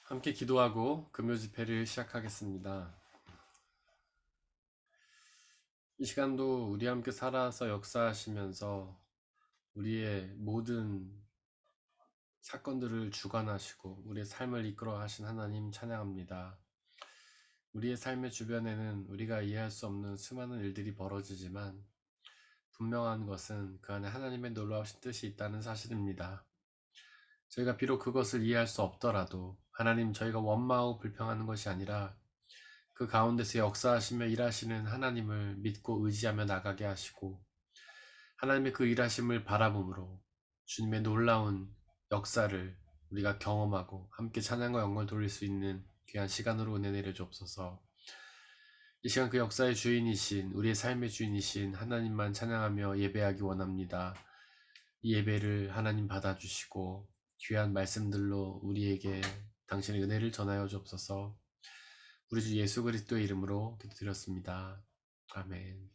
함께 기도하고 금요 집회를 시작하겠습니다. 이 시간도 우리 함께 살아서 역사하시면서 우리의 모든 사건들을 주관하시고 우리의 삶을 이끌어 하신 하나님 찬양합니다. 우리의 삶의 주변에는 우리가 이해할 수 없는 수많은 일들이 벌어지지만 분명한 것은 그 안에 하나님의 놀라우신 뜻이 있다는 사실입니다. 저희가 비록 그것을 이해할 수 없더라도 하나님, 저희가 원망하고 불평하는 것이 아니라 그 가운데서 역사하시며 일하시는 하나님을 믿고 의지하며 나가게 하시고, 하나님의 그 일하심을 바라봄으로 주님의 놀라운 역사를 우리가 경험하고 함께 찬양과 영광을 돌릴 수 있는 귀한 시간으로 은혜 내려 주옵소서. 이 시간 그 역사의 주인이신, 우리의 삶의 주인이신 하나님만 찬양하며 예배하기 원합니다. 이 예배를 하나님 받아주시고 귀한 말씀들로 우리에게 당신의 은혜를 전하여 주옵소서. 우리 주 예수 그리스도의 이름으로 기도드렸습니다. 아멘.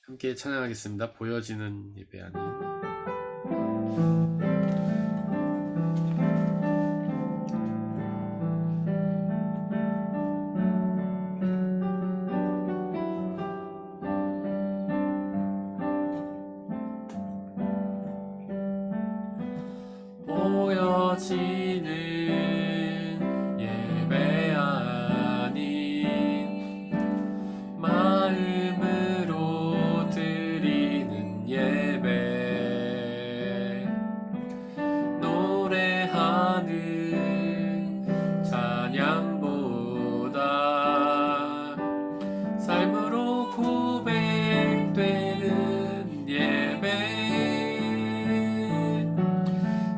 함께 찬양하겠습니다. 보여지는 예배 아닌. 보여지는 예배 아닌 마음으로 드리는 예배, 노래하는 찬양보다 삶으로 고백되는 예배,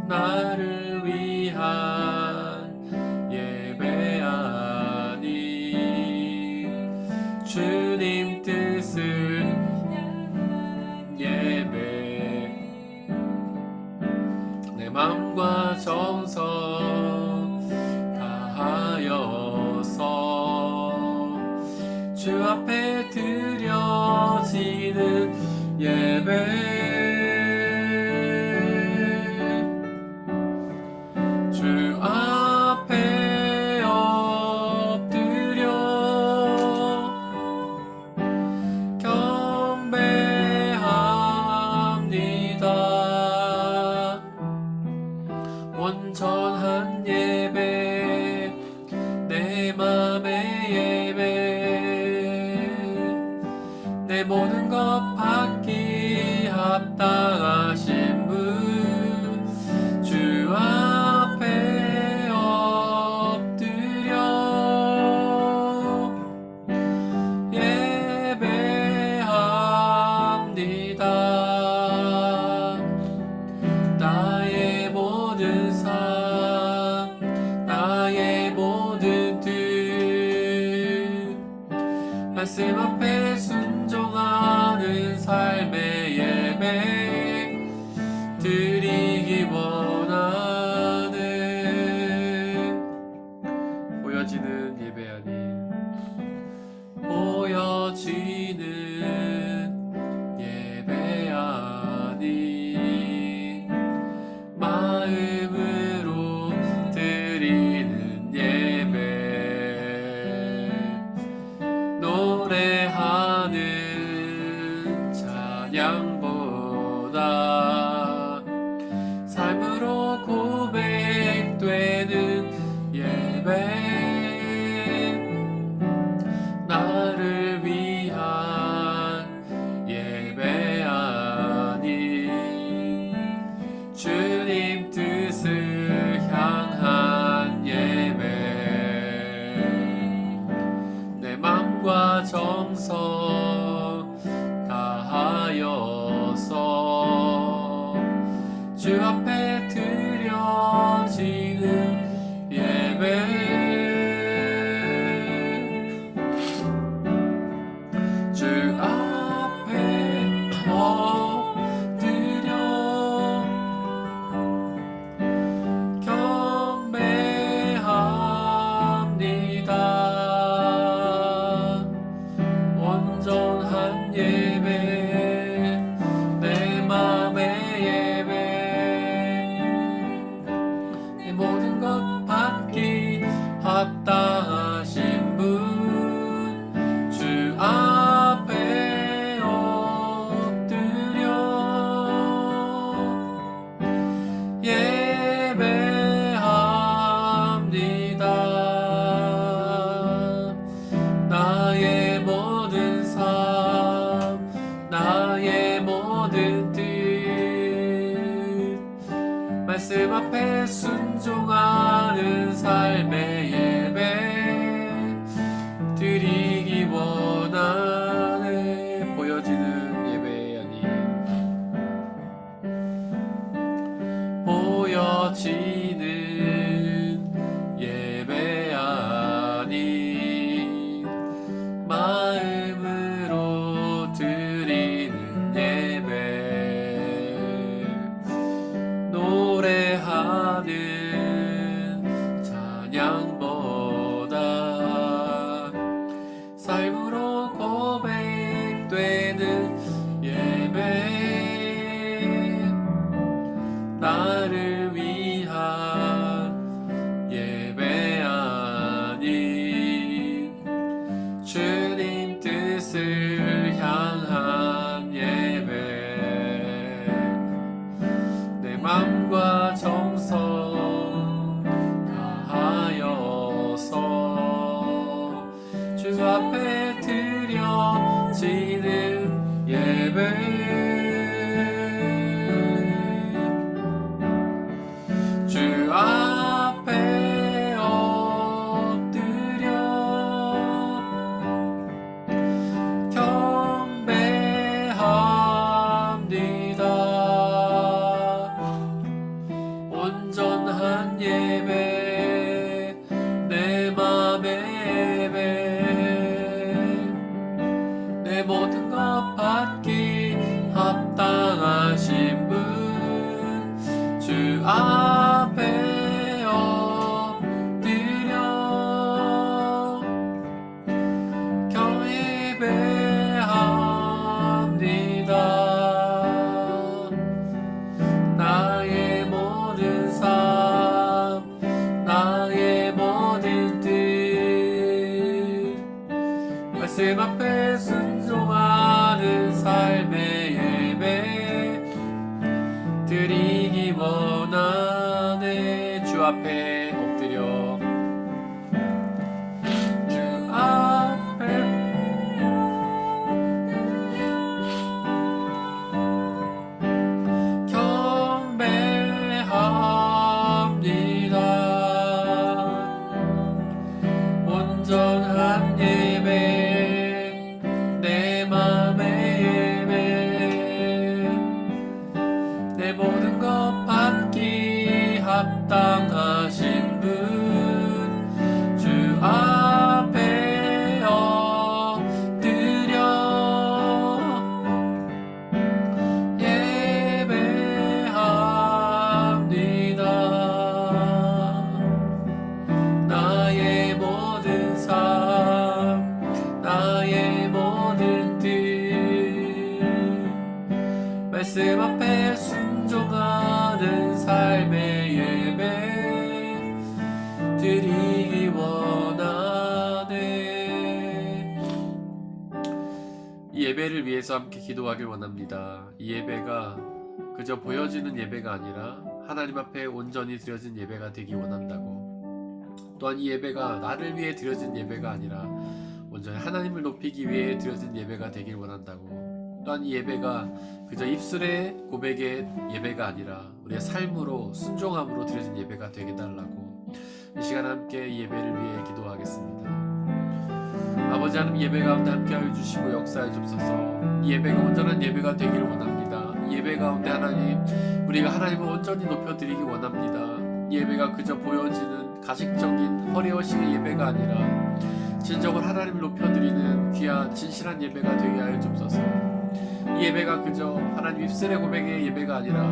나를 위한 예배 아닌 주님 뜻을 향한 예배, 내 맘과 정성 다하여서 주 앞에 드려지는 예배, 주 앞에 엎드려 경배합니다. 온전한 예배, 내 맘의 예배, 내 모든 것 받기 합당하신 분, 주 앞에 엎드려 예배합니다. 나의 모든 삶, 나의 모든 뜻, 말씀 앞에 순종하는 삶의 예배 드리기 원하는, 보여지는 예배 아닌, 보여지는 예배 아닌 마음으로 드리는 예배, 노래하는 찬양보다 삶으로 고백되는 예배, 나를 위한 예배 아닌 주님 뜻을 향한 예배, 내 맘과 정성 다하여서 주 앞에 드려지는 예배, 주 앞에 엎드려 경배합니다. 온전한 예배, 내 맘의 예배, 모든 뜻 말씀 앞에 순종하는 삶의 예배 드리기 원하네. 보여지는 예배 아닌 보여지는 예배 아닌 마음으로 드리는 예배 노래하는 찬양보다 삶으로 고백되는 예배 나를 위한 예배 아닌 주님 뜻을 향한 예배 내 맘과 정성 다하여서 주 앞에 드려지는 예배 주 앞에 엎드려 경배합니다. 온전한 예배 내 맘의 예배 내 모든 것 받기 합당하신 분 주 앞에 엎드려 경배합니다. 나의 모든 삶 나의 모든 뜻 말씀 앞에 순종하는 삶의 예배 드리기 원하네. 주 앞에 엎드려 주 앞에 경배합니다. 온전한 예배 내 맘의 예배 내 모든 것 받기 합당하신 분 주 앞에 엎드려 예배합니다. 나의 모든 삶 나의 모든 뜻 말씀 앞에 순종하는 삶의 예배 드리기 원하네. 이 예배를 위해서 함께 기도하길 원합니다. 이 예배가 그저 보여지는 예배가 아니라 하나님 앞에 온전히 드려진 예배가 되기 원한다고. 또한 이 예배가 나를 위해 드려진 예배가 아니라 온전히 하나님을 높이기 위해 드려진 예배가 되길 원한다고. 또한 이 예배가 그저 입술의 고백의 예배가 아니라 우리의 삶으로 순종함으로 드려진 예배가 되게 달라고. 이 시간 함께 이 예배를 위해 기도하겠습니다. 아버지 하나님 예배 가운데 함께하여 주시고 역사해 주옵소서. 이 예배가 온전한 예배가 되기를 원합니다. 이 예배 가운데 하나님 우리가 하나님을 온전히 높여드리기 원합니다. 이 예배가 그저 보여지는 가식적인 허례허식의 예배가 아니라 진정으로 하나님을 높여드리는 귀한 진실한 예배가 되게 하여 주옵소서. 이 예배가 그저 하나님 입술의 고백의 예배가 아니라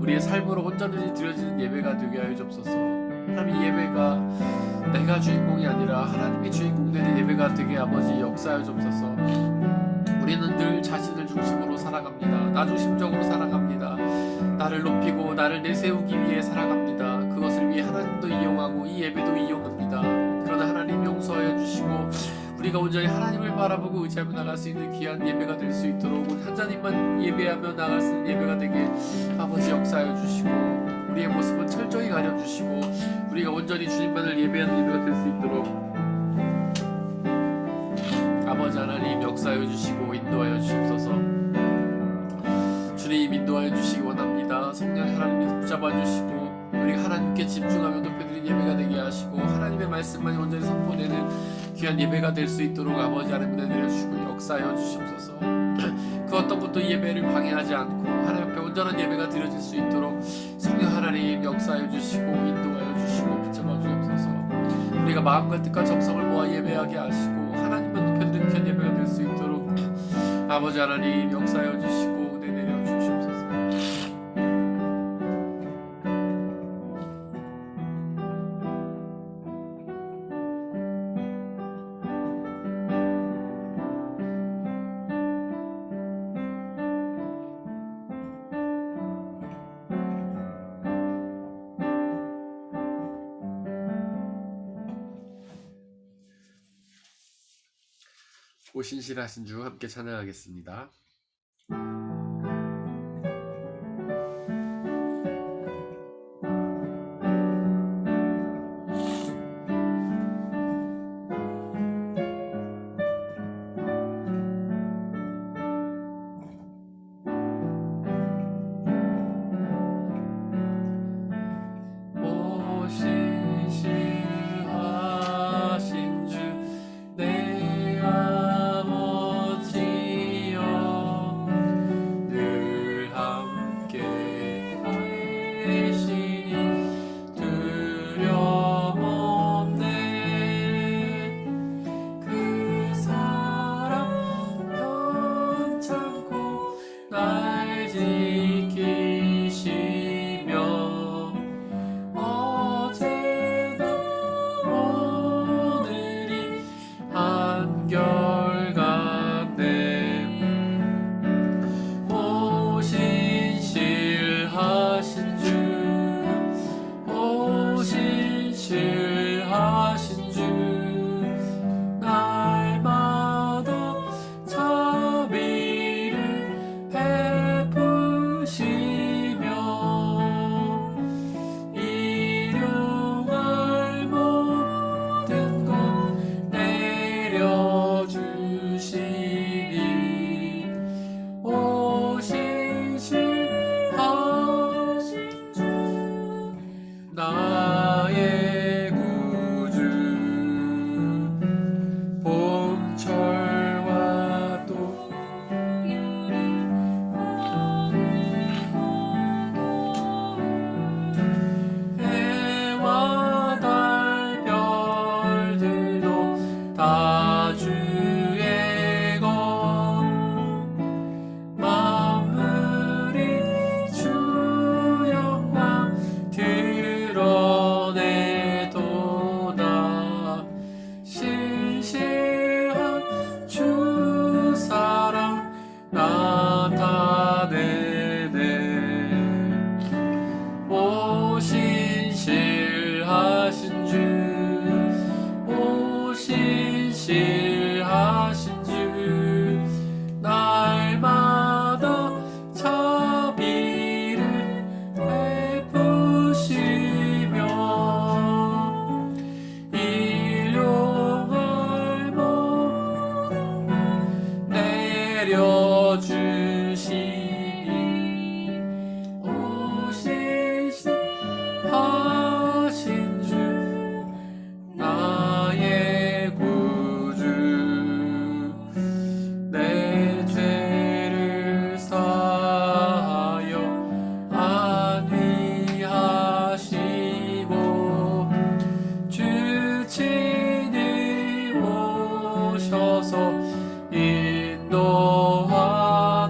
우리의 삶으로 온전히 드려지는 예배가 되게 하여 주옵소서. 하나님 이 예배가 내가 주인공이 아니라 하나님이 주인공 되는 예배가 되게 아버지 역사하여 주옵소서. 우리는 늘 자신을 중심으로 살아갑니다. 나 중심적으로 살아갑니다. 나를 높이고 나를 내세우기 위해 살아갑니다. 그것을 위해 하나님도 이용하고 이 예배도 이용합니다. 그러나 하나님 용서하여 주시고 우리가 온전히 하나님을 바라보고 의지하며 나갈 수 있는 귀한 예배가 될 수 있도록 하나님만 예배하며 나갈 수 있는 예배가 되게 아버지 역사하여 주시고 우리의 모습은 철저히 가려주시고 우리가 온전히 주님만을 예배하는 예배가 될 수 있도록 아버지 하나님 역사하여 주시고 인도하여 주시옵소서. 주님 인도하여 주시기 원합니다. 성령 하나님이 붙잡아 주시고 우리가 하나님께 집중하며 높여드린 예배가 되게 하시고 하나님의 말씀만이 온전히 선포되는 귀한 예배가 될 수 있도록 아버지 하나님 은혜 내려주시고 역사하여 주시옵소서. 그 어떤 것도 예배를 방해하지 않고 하나님 앞에 온전한 예배가 드려질 수 있도록 성령 하나님 역사하여 주시고 인도하여 주시고 붙잡아 주옵소서. 우리가 마음과 뜻과 정성을 모아 예배하게 하시고 하나님만 높여드리는 귀한 예배가 될 수 있도록 아버지 하나님 역사하여 주시고 은혜 내려 주시옵소서. 오신실하신 주 함께 찬양하겠습니다.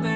인도하네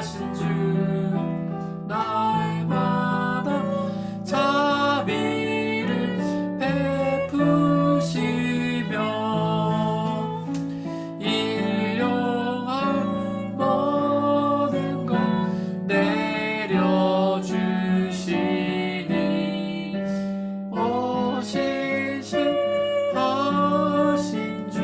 신실하신 주 날마다 자비를 베푸시며 일용할 모든 것 내려주시니 오 신실하신 주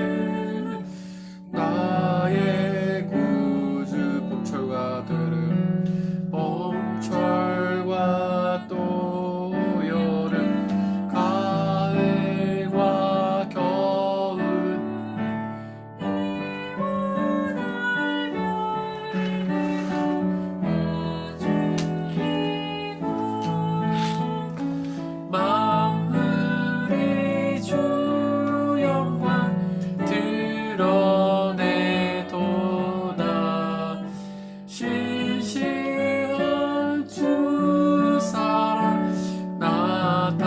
나의 구주 봄철과 들음 봄철과 또 여름 가을과 겨울 만물이 주 영광 드러내도다 신실한 주 사랑 나타내네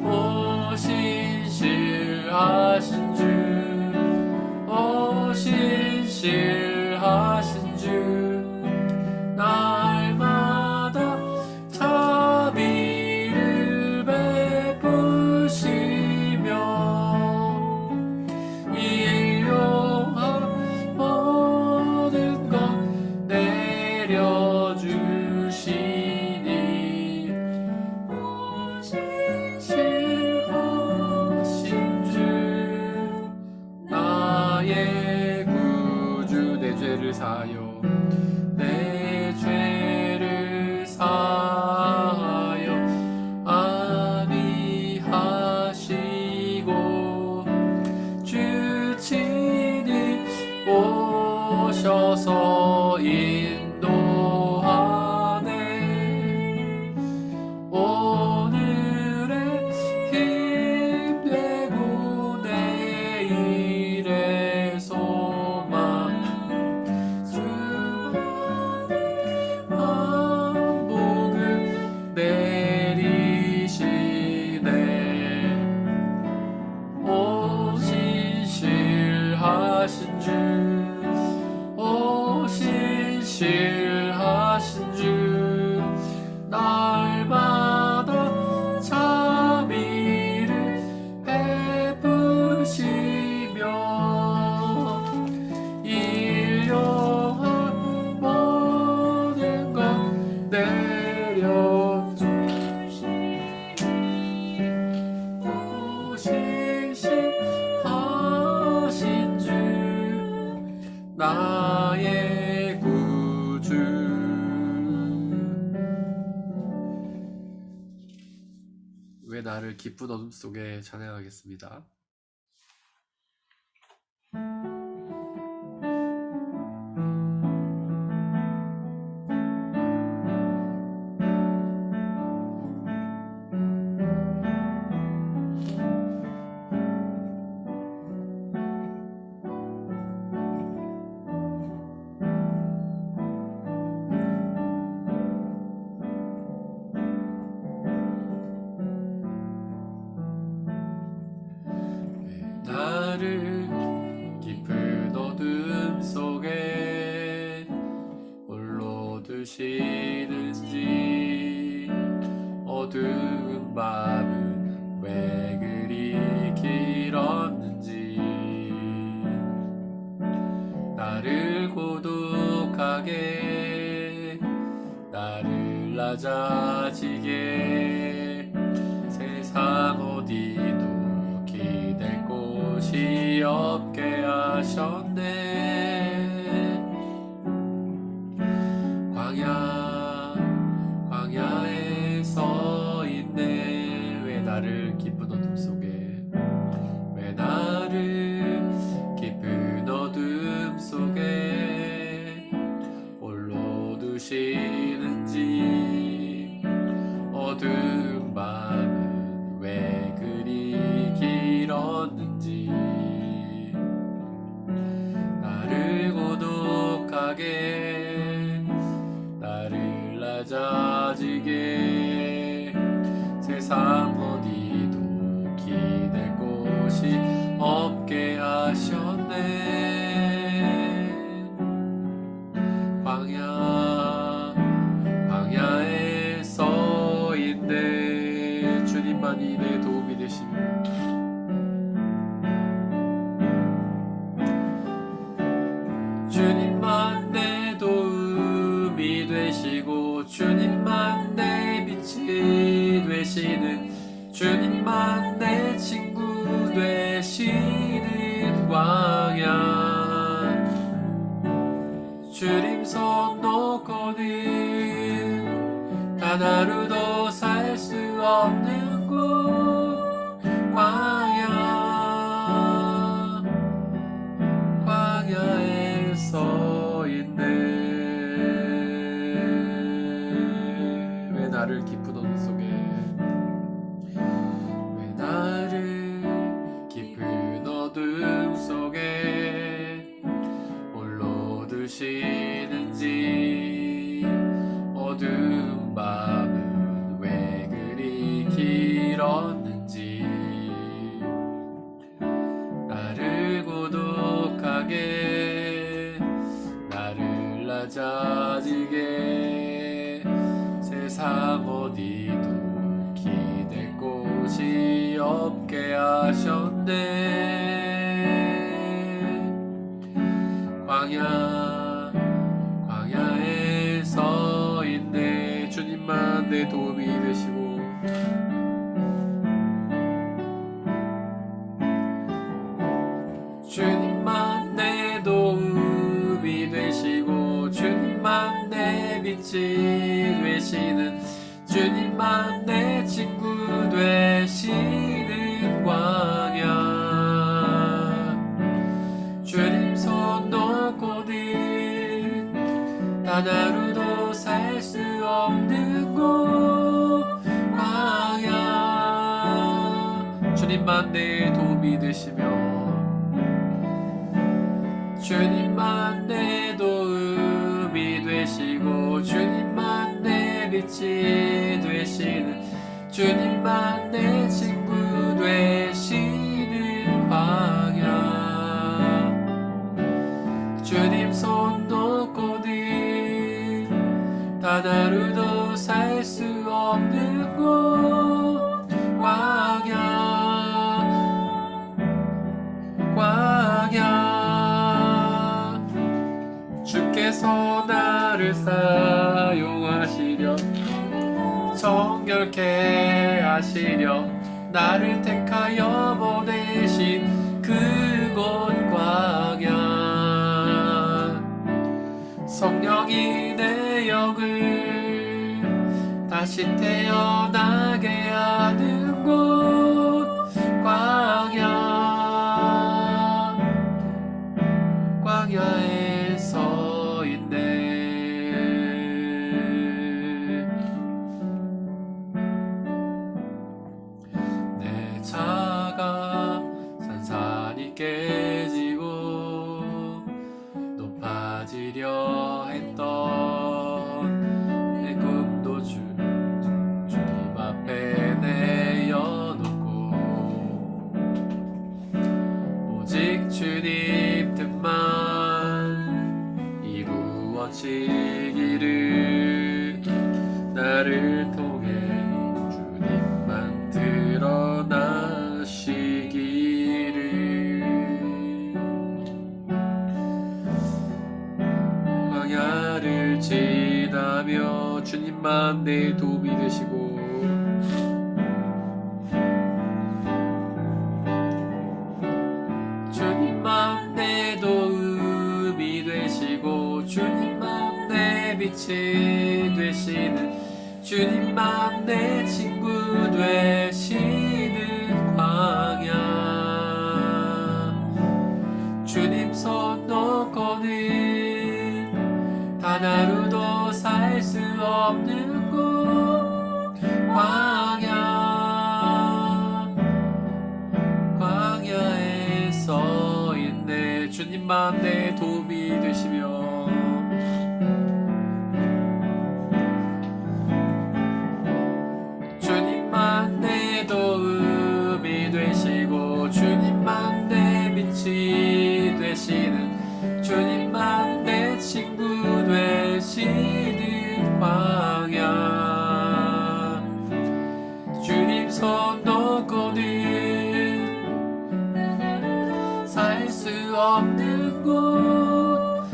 오 신실하신 주 오 신실하신 주 날마다 자비를 베푸시며 일용할 모든 것 내려주시니 오 신실하신 주 나의 구주 내 죄를 사하여 내 죄를 사하여 안위하시고 주 친히 오셔서 인도하네 오늘의 힘되고 내일의 소망 한복을 내리시네 오 신실하신 주 오 신실하신 주 날마다 자비를 베푸시며 일용할 모든 것 내려주시니 오 신실하신 주 나의 구주 왜 나를 기쁜 어둠 속에 찬양하겠습니다. 나를 깊은 어둠 속에 홀로 두시는지 어두운 밤은 왜 그리 길었는지 나를 고독하게 나를 낮아지게 세상 어디도 기댈 곳이 없게 하셨네 광야에 서 있네 왜 나를 깊은 어둠 속에 왜 나를 깊은 어둠 속에 홀로 두시는지 어두운 밤은 왜 그리 길었는지 나를 고독하게 나를 낮아지게 세상 어디도 기댈 곳이 없게 하셨네 주님만 내 도움이 되시고 주님만 내 빛이 되시는 주님만 내 친구 되시는 광야 주님 손 놓고는 단 하루도 살 수 없는 곳 광야에 서 있네. 왜 나를 깊은 어둠 속에 왜 나를 깊은 어둠 속에 홀로 두시는지 어두운 밤은 왜 그리 길었는지 나를 고독하게 나를 낮아지게 세상 어디도 기댈 곳이 없게 하셨네. 광야에 서 있네. 주님만 내 도움이 되시고 주님만 내 도움이 되시고 주님만 내 빛이 되시는 주님만 내 친구 되시는 광야 주님 손 놓고는 단 하루도 살 수 없는 곳 광야 주님만 내 도움이 되시며 주님만 내 도움이 되시고 주님만 내 빛이 되시는 주님만 내 친구 되시는 광야 주님 손 놓고는 단 하루도 살 수 없는 곳 광야 주께서 나를 사용하시려 정결케 하시려 나를 택하여 보내신 그곳 광야 성령이 내 영을 다시 태어나게 하는 곳 광야에 서 있네. 내 자가 산산이 깨지고 높아지려 했던 내 꿈도 주님 앞에 내어놓고 오직 주님 뜻만 이루어지기를 나를 통해 주님만 드러나시기를 광야를 지나며 주님만 내 도움이 되시고 주님만 내 도움이 되시고 주님만 내 빛이 되시는 주님만 내 친구 되시는 광야 주님 손 놓고는 단 하루도 살 수 없는 곳 광야에 서 있네. 주님만 내 도움이 되시며 주님만 내 도움이 되시고 주님만 내 빛이 되시는 주님만 내 친구 되시는 광야 주님 손 놓고는 살 수 없는 곳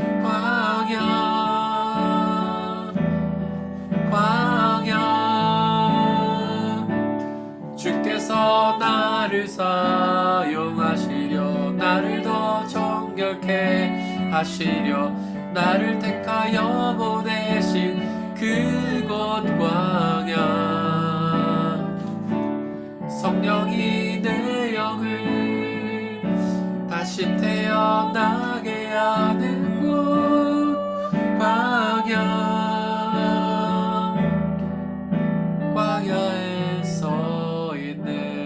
나를 사용하시려 나를 더 정결케 하시려 나를 택하여 보내신 그곳 광야 성령이 내 영을 다시 태어나게 하는 곳 광야에 서 있네.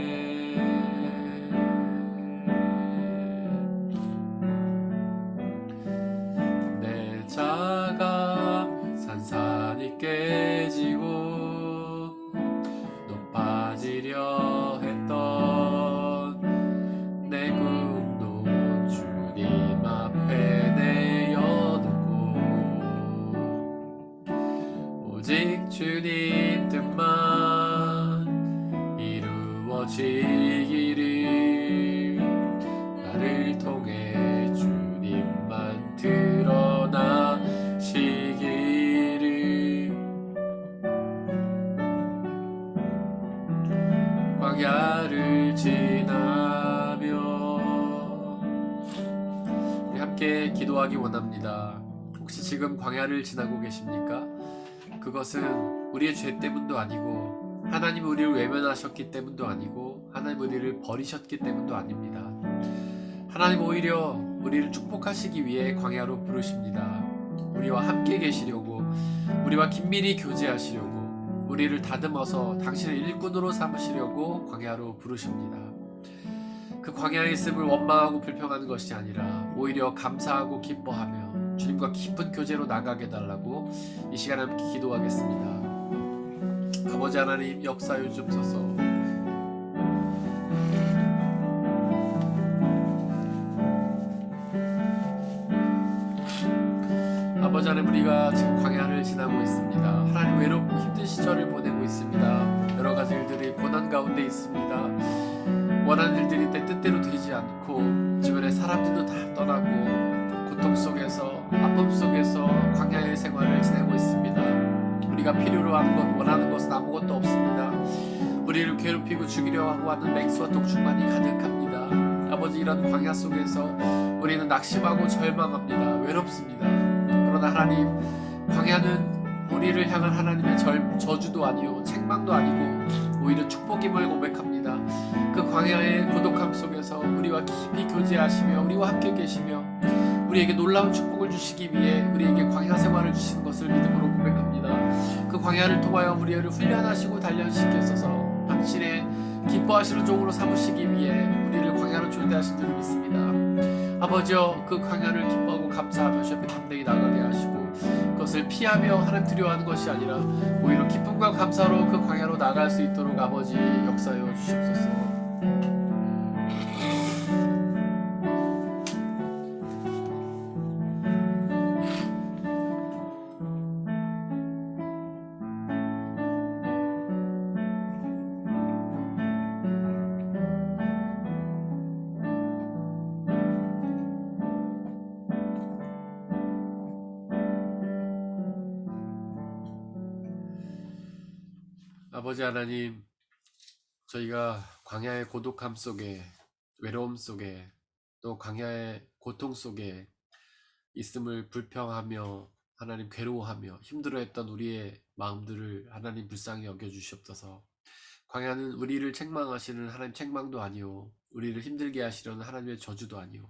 내 자가 산산이 깨지고 높아지려 했던 내 꿈도 주님 앞에 내어놓고 오직 주님 뜻만 이루어지기를 나를 통해 주님만 드러나시기를 광야를 지나며 우리 함께 기도하기 원합니다. 혹시 지금 광야를 지나고 계십니까? 그것은 우리의 죄 때문도 아니고 하나님 우리를 외면하셨기 때문도 아니고 하나님 우리를 버리셨기 때문도 아닙니다. 하나님 오히려 우리를 축복하시기 위해 광야로 부르십니다. 우리와 함께 계시려고 우리와 긴밀히 교제하시려고 우리를 다듬어서 당신의 일꾼으로 삼으시려고 광야로 부르십니다. 그 광야에 있음을 원망하고 불평하는 것이 아니라 오히려 감사하고 기뻐하며 주님과 깊은 교제로 나가게 달라고 이 시간에 함께 기도하겠습니다. 아버지 하나님 역사해 주옵소서. 아버지 하나님 우리가 지금 광야를 지나고 있습니다. 하나님 외롭고 힘든 시절을 보내고 있습니다. 여러 가지 일들이 고난 가운데 있습니다. 원하는 일들이 내 뜻대로 되지 않고 주변의 사람들도 다 떠나고 고통 속에서 아픔 속에서 광야의 생활을 지내고 있습니다. 우리가 필요로 하는 것 원하는 것은 아무것도 없습니다. 우리를 괴롭히고 죽이려 하고 하는 맹수와 독충만이 가득합니다. 아버지 이런 광야 속에서 우리는 낙심하고 절망합니다. 외롭습니다. 그러나 하나님 광야는 우리를 향한 하나님의 저주도 아니요 책망도 아니고 오히려 축복임을 고백합니다. 그 광야의 고독함 속에서 우리와 깊이 교제하시며 우리와 함께 계시며 우리에게 놀라운 축복을 주시기 위해 우리에게 광야 생활을 주시는 것을 믿음으로 고백합니다. 그 광야를 통하여 우리를 훈련하시고 단련시키소서 당신의 기뻐하시는 종으로 삼으시기 위해 우리를 광야로 초대하신 줄을 믿습니다. 아버지여 그 광야를 기뻐하고 감사하며 주 앞에 담대히 나가게 하시고 그것을 피하며 하나님 두려워하는 것이 아니라 오히려 기쁨과 감사로 그 광야로 나갈 수 있도록 아버지 역사하여 주시옵소서. 아버지 하나님, 저희가 광야의 고독함 속에 외로움 속에 또 광야의 고통 속에 있음을 불평하며 하나님 괴로워하며 힘들어했던 우리의 마음들을 하나님 불쌍히 여겨주시옵소서. 광야는 우리를 책망하시는 하나님 책망도 아니오 우리를 힘들게 하시려는 하나님의 저주도 아니오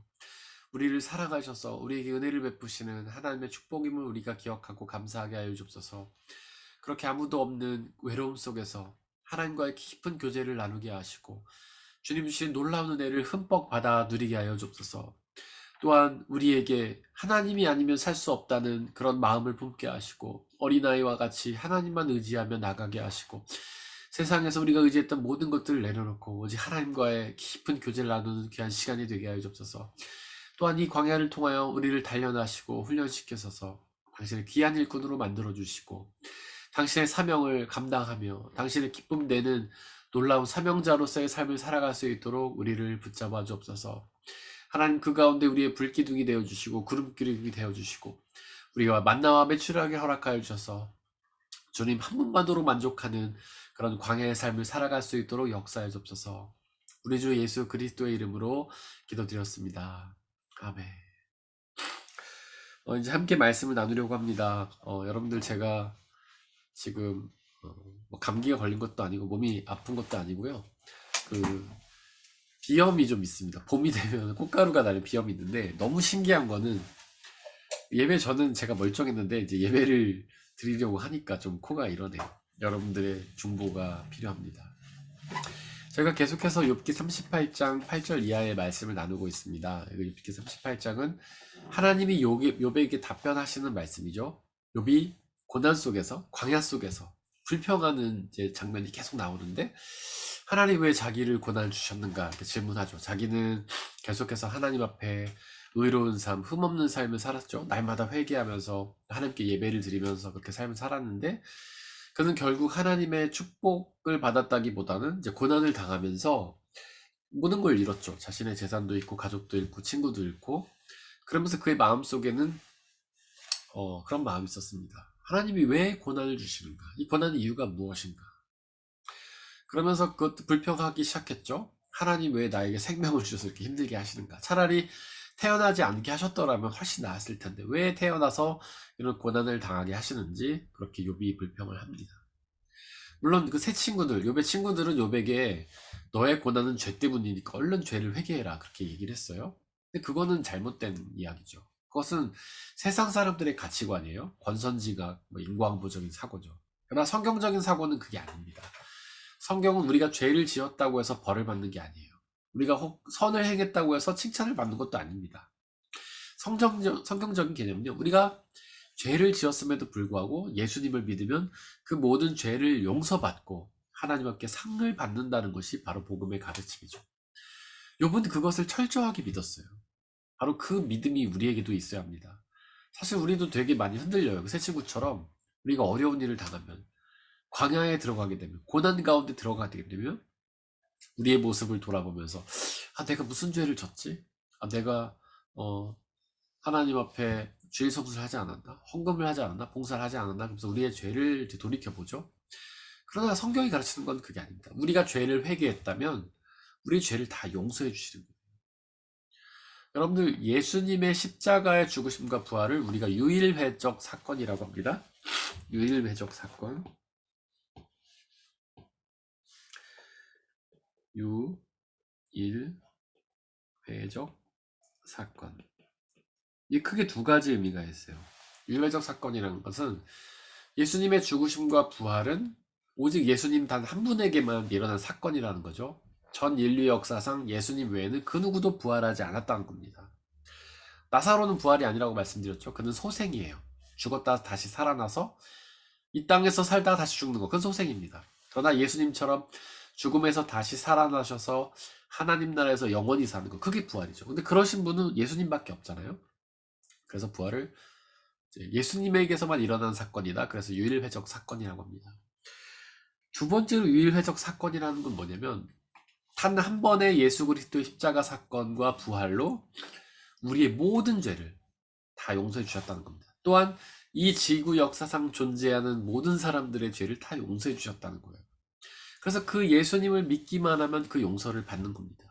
우리를 사랑하셔서 우리에게 은혜를 베푸시는 하나님의 축복임을 우리가 기억하고 감사하게 하여 주옵소서. 그렇게 아무도 없는 외로움 속에서 하나님과의 깊은 교제를 나누게 하시고 주님 주신 놀라운 은혜를 흠뻑 받아 누리게 하여 주옵소서. 또한 우리에게 하나님이 아니면 살 수 없다는 그런 마음을 품게 하시고 어린아이와 같이 하나님만 의지하며 나가게 하시고 세상에서 우리가 의지했던 모든 것들을 내려놓고 오직 하나님과의 깊은 교제를 나누는 귀한 시간이 되게 하여 주옵소서. 또한 이 광야를 통하여 우리를 단련하시고 훈련시켜서 당신의 귀한 일꾼으로 만들어주시고 당신의 사명을 감당하며 당신의 기쁨 내는 놀라운 사명자로서의 삶을 살아갈 수 있도록 우리를 붙잡아 주옵소서. 하나님 그 가운데 우리의 불기둥이 되어주시고 구름기둥이 되어주시고 우리가 만나와 매출하게 허락하여 주셔서 주님 한 분만으로 만족하는 그런 광야의 삶을 살아갈 수 있도록 역사해 주옵소서. 우리 주 예수 그리스도의 이름으로 기도드렸습니다. 아멘. 이제 함께 말씀을 나누려고 합니다. 여러분들 제가 지금 뭐 감기가 걸린 것도 아니고 몸이 아픈 것도 아니고요. 그 비염이 좀 있습니다. 봄이 되면 꽃가루가 나는 비염이 있는데, 너무 신기한 거는 예배 전은 제가 멀쩡했는데 이제 예배를 드리려고 하니까 좀 코가 이러네요. 여러분들의 중보가 필요합니다. 저희가 계속해서 욥기 38장 8절 이하의 말씀을 나누고 있습니다. 욥기 38장은 하나님이 욥에게 답변하시는 말씀이죠. 욥이 고난 속에서, 광야 속에서 불평하는 이제 장면이 계속 나오는데, 하나님 왜 자기를 고난을 주셨는가 이렇게 질문하죠. 자기는 계속해서 하나님 앞에 의로운 삶, 흠없는 삶을 살았죠. 날마다 회개하면서 하나님께 예배를 드리면서 그렇게 삶을 살았는데, 그는 결국 하나님의 축복을 받았다기보다는 이제 고난을 당하면서 모든 걸 잃었죠. 자신의 재산도 잃고 가족도 잃고 친구도 잃고. 그러면서 그의 마음속에는 그런 마음이 있었습니다. 하나님이 왜 고난을 주시는가? 이 고난의 이유가 무엇인가? 그러면서 그것도 불평하기 시작했죠. 하나님 왜 나에게 생명을 주셔서 이렇게 힘들게 하시는가? 차라리 태어나지 않게 하셨더라면 훨씬 나았을 텐데 왜 태어나서 이런 고난을 당하게 하시는지 그렇게 욥이 불평을 합니다. 물론 그 세 친구들, 욥의 친구들은 욥에게 너의 고난은 죄 때문이니까 얼른 죄를 회개해라 그렇게 얘기를 했어요. 근데 그거는 잘못된 이야기죠. 그것은 세상 사람들의 가치관이에요. 권선징악, 인과응보적인 사고죠. 그러나 성경적인 사고는 그게 아닙니다. 성경은 우리가 죄를 지었다고 해서 벌을 받는 게 아니에요. 우리가 혹 선을 행했다고 해서 칭찬을 받는 것도 아닙니다. 성경적인 개념은요, 우리가 죄를 지었음에도 불구하고 예수님을 믿으면 그 모든 죄를 용서받고 하나님 앞에 상을 받는다는 것이 바로 복음의 가르침이죠. 욥은 그것을 철저하게 믿었어요. 바로 그 믿음이 우리에게도 있어야 합니다. 사실 우리도 되게 많이 흔들려요. 새 친구처럼 우리가 어려운 일을 당하면, 광야에 들어가게 되면, 고난 가운데 들어가게 되면 우리의 모습을 돌아보면서 내가 무슨 죄를 졌지? 내가 하나님 앞에 주일 성수를 하지 않았나? 헌금을 하지 않았나? 봉사를 하지 않았나? 그래서 우리의 죄를 돌이켜보죠. 그러나 성경이 가르치는 건 그게 아닙니다. 우리가 죄를 회개했다면 우리의 죄를 다 용서해 주시는 거예요. 여러분들, 예수님의 십자가의 죽으심과 부활을 우리가 유일회적 사건이라고 합니다. 유일회적 사건. 유일회적 사건. 이 크게 두 가지 의미가 있어요. 유일회적 사건이라는 것은 예수님의 죽으심과 부활은 오직 예수님 단 한 분에게만 일어난 사건이라는 거죠. 전 인류 역사상 예수님 외에는 그 누구도 부활하지 않았다는 겁니다. 나사로는 부활이 아니라고 말씀드렸죠. 그는 소생이에요. 죽었다 다시 살아나서 이 땅에서 살다가 다시 죽는 거, 그건 소생입니다. 그러나 예수님처럼 죽음에서 다시 살아나셔서 하나님 나라에서 영원히 사는 거, 그게 부활이죠. 근데 그러신 분은 예수님밖에 없잖아요. 그래서 부활을 예수님에게서만 일어난 사건이다. 그래서 유일회적 사건이라고 합니다. 두 번째로 유일회적 사건이라는 건 뭐냐면, 단 한 번의 예수 그리스도의 십자가 사건과 부활로 우리의 모든 죄를 다 용서해 주셨다는 겁니다. 또한 이 지구 역사상 존재하는 모든 사람들의 죄를 다 용서해 주셨다는 거예요. 그래서 그 예수님을 믿기만 하면 그 용서를 받는 겁니다.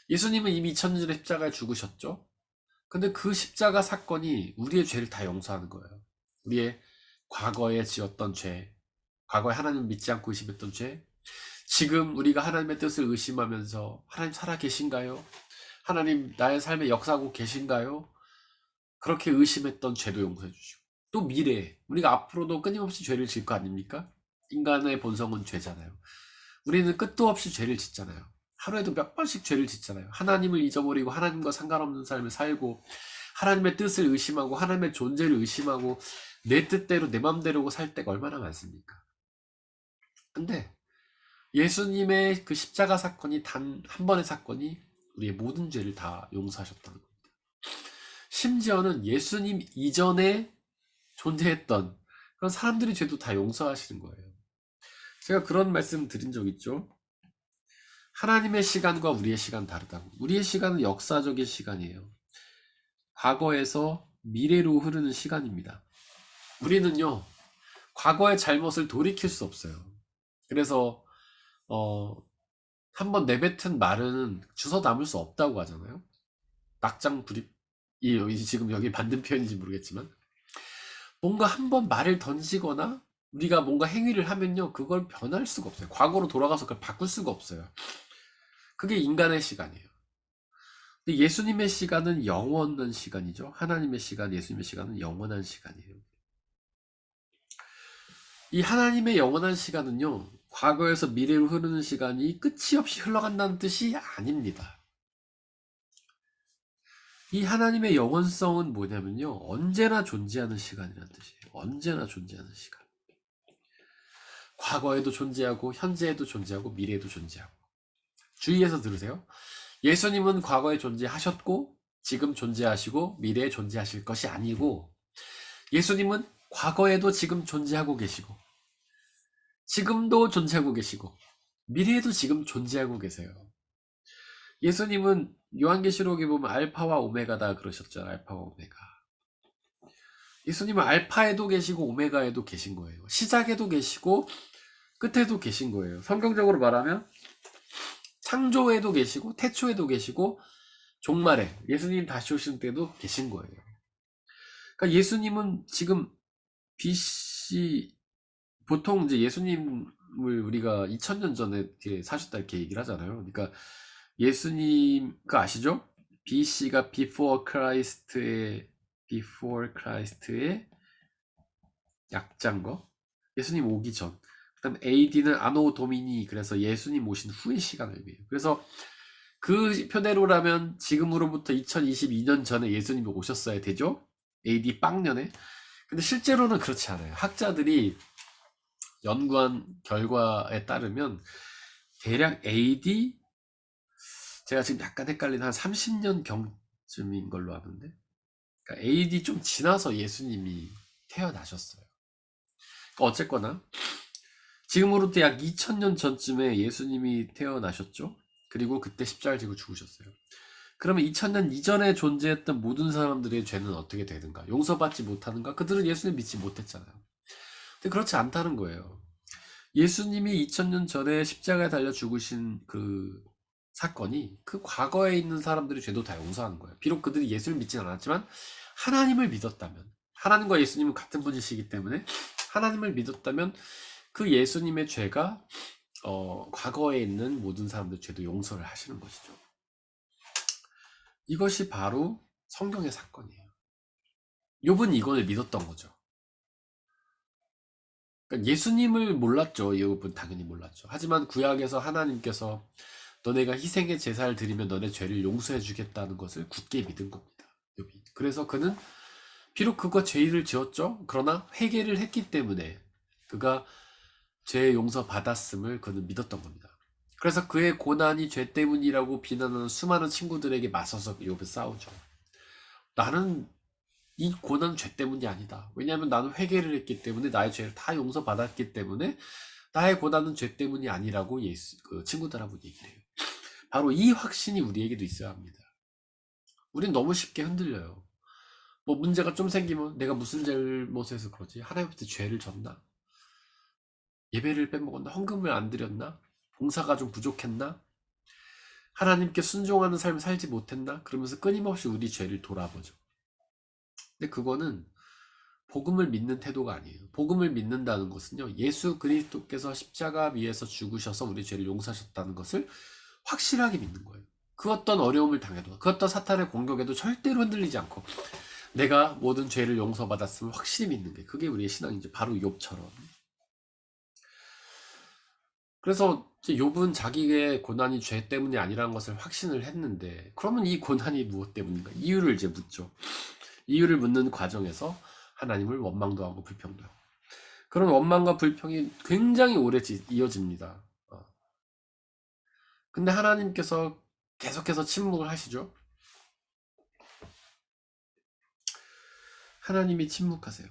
예수님은 이미 2000년 전에 십자가에 죽으셨죠. 근데 그 십자가 사건이 우리의 죄를 다 용서하는 거예요. 우리의 과거에 지었던 죄, 과거에 하나님을 믿지 않고 의심했던 죄, 지금 우리가 하나님의 뜻을 의심하면서 하나님 살아 계신가요? 하나님 나의 삶에 역사하고 계신가요? 그렇게 의심했던 죄도 용서해 주시고, 또 미래에 우리가 앞으로도 끊임없이 죄를 질 거 아닙니까? 인간의 본성은 죄잖아요. 우리는 끝도 없이 죄를 짓잖아요. 하루에도 몇 번씩 죄를 짓잖아요. 하나님을 잊어버리고 하나님과 상관없는 삶을 살고, 하나님의 뜻을 의심하고 하나님의 존재를 의심하고 내 뜻대로 내 맘대로 살 때가 얼마나 많습니까? 근데 예수님의 그 십자가 사건이 단 한 번의 사건이 우리의 모든 죄를 다 용서하셨다는 겁니다. 심지어는 예수님 이전에 존재했던 그런 사람들의 죄도 다 용서하시는 거예요. 제가 그런 말씀 드린 적 있죠. 하나님의 시간과 우리의 시간 다르다고. 우리의 시간은 역사적인 시간이에요. 과거에서 미래로 흐르는 시간입니다. 우리는요, 과거의 잘못을 돌이킬 수 없어요. 그래서 한번 내뱉은 말은 주워 담을 수 없다고 하잖아요. 낙장 불입. 지금 여기 만든 표현인지 모르겠지만, 뭔가 한번 말을 던지거나 우리가 뭔가 행위를 하면요, 그걸 변할 수가 없어요. 과거로 돌아가서 그걸 바꿀 수가 없어요. 그게 인간의 시간이에요. 근데 예수님의 시간은 영원한 시간이죠. 하나님의 시간, 예수님의 시간은 영원한 시간이에요. 이 하나님의 영원한 시간은요, 과거에서 미래로 흐르는 시간이 끝이 없이 흘러간다는 뜻이 아닙니다. 이 하나님의 영원성은 뭐냐면요, 언제나 존재하는 시간이라는 뜻이에요. 언제나 존재하는 시간. 과거에도 존재하고, 현재에도 존재하고, 미래에도 존재하고. 주의해서 들으세요. 예수님은 과거에 존재하셨고, 지금 존재하시고, 미래에 존재하실 것이 아니고, 예수님은 과거에도 지금 존재하고 계시고, 지금도 존재하고 계시고, 미래에도 지금 존재하고 계세요. 예수님은 요한계시록에 보면 알파와 오메가다 그러셨죠. 알파와 오메가. 예수님은 알파에도 계시고 오메가에도 계신 거예요. 시작에도 계시고 끝에도 계신 거예요. 성경적으로 말하면 창조에도 계시고 태초에도 계시고 종말에 예수님 다시 오실 때도 계신 거예요. 그러니까 예수님은 지금 BC, 보통 이제 예수님을 우리가 2000년 전에 이렇게 사셨다 이렇게 얘기를 하잖아요. 그러니까 예수님 그 아시죠? BC가 before Christ의 약자인 거. 예수님 오기 전. 그다음 AD는 아노 도미니, 그래서 예수님 오신 후의 시간을 의미해요. 그래서 그 표대로라면 지금으로부터 2022년 전에 예수님이 오셨어야 되죠? AD 빵년에. 근데 실제로는 그렇지 않아요. 학자들이 연구한 결과에 따르면 대략 AD, 제가 지금 약간 헷갈리는 한 30년 경쯤인 걸로 아는데, 그러니까 AD 좀 지나서 예수님이 태어나셨어요. 그러니까 어쨌거나 지금으로부터 약 2000년 전쯤에 예수님이 태어나셨죠. 그리고 그때 십자가를 지고 죽으셨어요. 그러면 2000년 이전에 존재했던 모든 사람들의 죄는 어떻게 되는가? 용서받지 못하는가? 그들은 예수님 믿지 못했잖아요. 근데 그렇지 않다는 거예요. 예수님이 2000년 전에 십자가에 달려 죽으신 그 사건이 그 과거에 있는 사람들의 죄도 다 용서하는 거예요. 비록 그들이 예수를 믿지는 않았지만 하나님을 믿었다면, 하나님과 예수님은 같은 분이시기 때문에 하나님을 믿었다면 그 예수님의 죄가 과거에 있는 모든 사람들의 죄도 용서를 하시는 것이죠. 이것이 바로 성경의 사건이에요. 욥은 이걸 믿었던 거죠. 그러니까 예수님을 몰랐죠. 욥은 당연히 몰랐죠. 하지만 구약에서 하나님께서 너네가 희생의 제사를 드리면 너네 죄를 용서해 주겠다는 것을 굳게 믿은 겁니다. 욥이. 그래서 그는 비록 그가 죄를 지었죠. 그러나 회개를 했기 때문에 그가 죄 용서 받았음을 그는 믿었던 겁니다. 그래서 그의 고난이 죄 때문이라고 비난하는 수많은 친구들에게 맞서서 욥은 싸우죠. 나는 이 고난은 죄 때문이 아니다. 왜냐하면 나는 회개를 했기 때문에 나의 죄를 다 용서받았기 때문에 나의 고난은 죄 때문이 아니라고 그 친구들하고 얘기를 해요. 바로 이 확신이 우리에게도 있어야 합니다. 우린 너무 쉽게 흔들려요. 뭐 문제가 좀 생기면 내가 무슨 잘못해서 그러지? 하나님한테 죄를 졌나? 예배를 빼먹었나? 헌금을 안 드렸나? 봉사가 좀 부족했나? 하나님께 순종하는 삶을 살지 못했나? 그러면서 끊임없이 우리 죄를 돌아보죠. 근데 그거는 복음을 믿는 태도가 아니에요. 복음을 믿는다는 것은요, 예수 그리스도께서 십자가 위에서 죽으셔서 우리 죄를 용서하셨다는 것을 확실하게 믿는 거예요. 그 어떤 어려움을 당해도, 그 어떤 사탄의 공격에도 절대로 흔들리지 않고 내가 모든 죄를 용서받았음을 확실히 믿는 게, 그게 우리의 신앙이죠. 바로 욥처럼. 그래서 욥은 자기의 고난이 죄 때문이 아니라는 것을 확신을 했는데, 그러면 이 고난이 무엇 때문인가? 이유를 이제 묻죠. 이유를 묻는 과정에서 하나님을 원망도 하고 불평도 하고, 그런 원망과 불평이 굉장히 오래 이어집니다. 근데 하나님께서 계속해서 침묵을 하시죠. 하나님이 침묵하세요.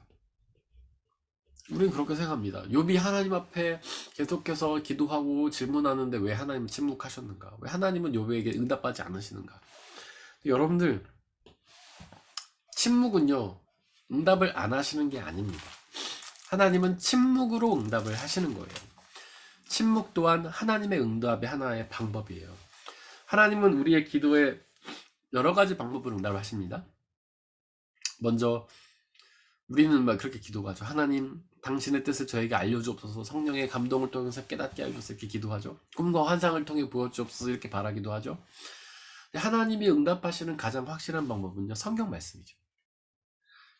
우리는 그렇게 생각합니다. 욥이 하나님 앞에 계속해서 기도하고 질문하는데 왜 하나님은 침묵하셨는가? 왜 하나님은 욥에게 응답하지 않으시는가? 여러분들, 침묵은요, 응답을 안 하시는 게 아닙니다. 하나님은 침묵으로 응답을 하시는 거예요. 침묵 또한 하나님의 응답의 하나의 방법이에요. 하나님은 우리의 기도에 여러 가지 방법으로 응답을 하십니다. 먼저 우리는 막 그렇게 기도하죠. 하나님, 당신의 뜻을 저에게 알려주옵소서. 성령의 감동을 통해서 깨닫게 해주옵소서. 이렇게 기도하죠. 꿈과 환상을 통해 보여주옵소서. 이렇게 바라기도 하죠. 하나님이 응답하시는 가장 확실한 방법은요, 성경 말씀이죠.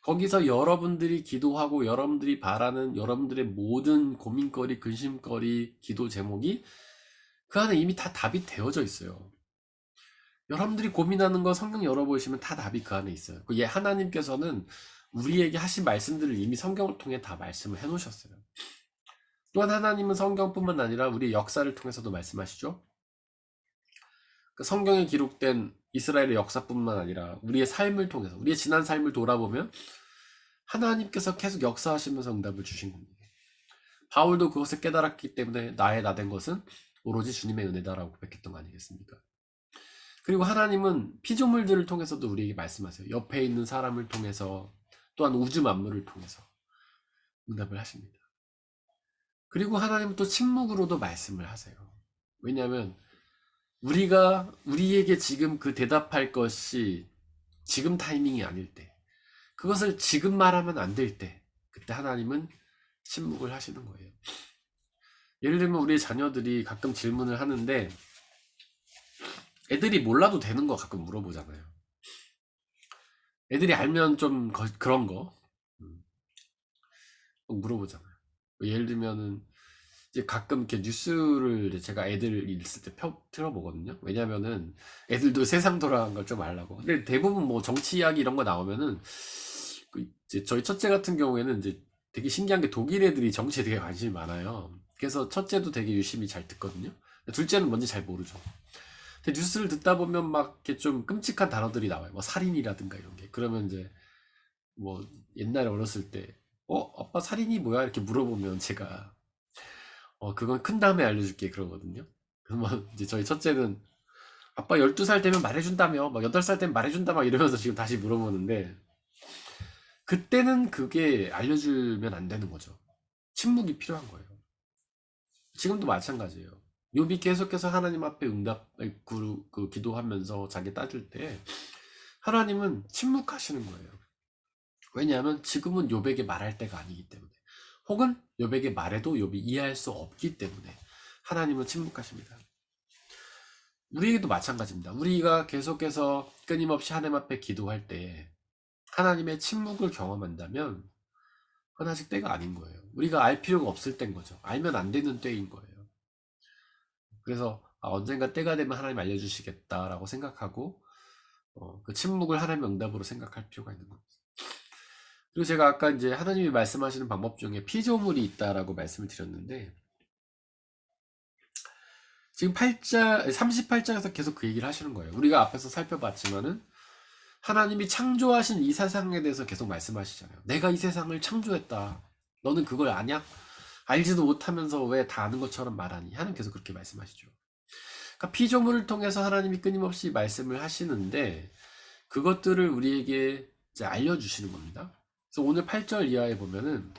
거기서 여러분들이 기도하고 여러분들이 바라는 여러분들의 모든 고민거리, 근심거리, 기도 제목이 그 안에 이미 다 답이 되어져 있어요. 여러분들이 고민하는 거 성경 열어보시면 다 답이 그 안에 있어요. 예, 하나님께서는 우리에게 하신 말씀들을 이미 성경을 통해 다 말씀을 해놓으셨어요. 또한 하나님은 성경뿐만 아니라 우리의 역사를 통해서도 말씀하시죠. 그 성경에 기록된 이스라엘의 역사뿐만 아니라 우리의 삶을 통해서, 우리의 지난 삶을 돌아보면 하나님께서 계속 역사하시면서 응답을 주신 겁니다. 바울도 그것을 깨달았기 때문에 나의 나 된 것은 오로지 주님의 은혜다라고 고백했던 거 아니겠습니까? 그리고 하나님은 피조물들을 통해서도 우리에게 말씀하세요. 옆에 있는 사람을 통해서, 또한 우주 만물을 통해서 응답을 하십니다. 그리고 하나님은 또 침묵으로도 말씀을 하세요. 왜냐하면 우리에게 지금 그 대답할 것이 지금 타이밍이 아닐 때, 그것을 지금 말하면 안 될 때, 그때 하나님은 침묵을 하시는 거예요. 예를 들면 우리 자녀들이 가끔 질문을 하는데 애들이 몰라도 되는 거 가끔 물어보잖아요. 애들이 알면 좀 그런 거 물어보잖아요. 예를 들면은 이제 가끔 이렇게 뉴스를 제가 애들 있을 때 틀어보거든요. 왜냐면은 애들도 세상 돌아간 걸 좀 알라고. 근데 대부분 뭐 정치 이야기 이런 거 나오면은 이제 저희 첫째 같은 경우에는 이제 되게 신기한 게 독일 애들이 정치에 되게 관심이 많아요. 그래서 첫째도 되게 유심히 잘 듣거든요. 둘째는 뭔지 잘 모르죠. 근데 뉴스를 듣다 보면 막 이렇게 좀 끔찍한 단어들이 나와요. 뭐 살인이라든가 이런 게. 그러면 이제 뭐 옛날에 어렸을 때 아빠 살인이 뭐야? 이렇게 물어보면 제가 그건 큰 다음에 알려줄게 그러거든요. 그러면 이제 저희 첫째는 아빠 12살 되면 말해준다며, 막 8살 되면 말해준다 막 이러면서 지금 다시 물어보는데, 그때는 그게 알려주면 안 되는 거죠. 침묵이 필요한 거예요. 지금도 마찬가지예요. 욥이 계속해서 하나님 앞에 기도하면서 자기 따질 때 하나님은 침묵하시는 거예요. 왜냐하면 지금은 욥에게 말할 때가 아니기 때문에, 혹은 욥에게 말해도 욥이 이해할 수 없기 때문에 하나님은 침묵하십니다. 우리에게도 마찬가지입니다. 우리가 계속해서 끊임없이 하나님 앞에 기도할 때 하나님의 침묵을 경험한다면 그건 아직 때가 아닌 거예요. 우리가 알 필요가 없을 때인 거죠. 알면 안 되는 때인 거예요. 그래서 언젠가 때가 되면 하나님 알려주시겠다라고 생각하고 그 침묵을 하나님의 응답으로 생각할 필요가 있는 겁니다. 그리고 제가 아까 이제 하나님이 말씀하시는 방법 중에 피조물이 있다라고 말씀을 드렸는데, 지금 38장에서 계속 그 얘기를 하시는 거예요. 우리가 앞에서 살펴봤지만은 하나님이 창조하신 이 세상에 대해서 계속 말씀하시잖아요. 내가 이 세상을 창조했다. 너는 그걸 아냐? 알지도 못하면서 왜 다 아는 것처럼 말하니? 하나님 계속 그렇게 말씀하시죠. 그러니까 피조물을 통해서 하나님이 끊임없이 말씀을 하시는데 그것들을 우리에게 이제 알려주시는 겁니다. 그래서 오늘 8절 이하에 보면은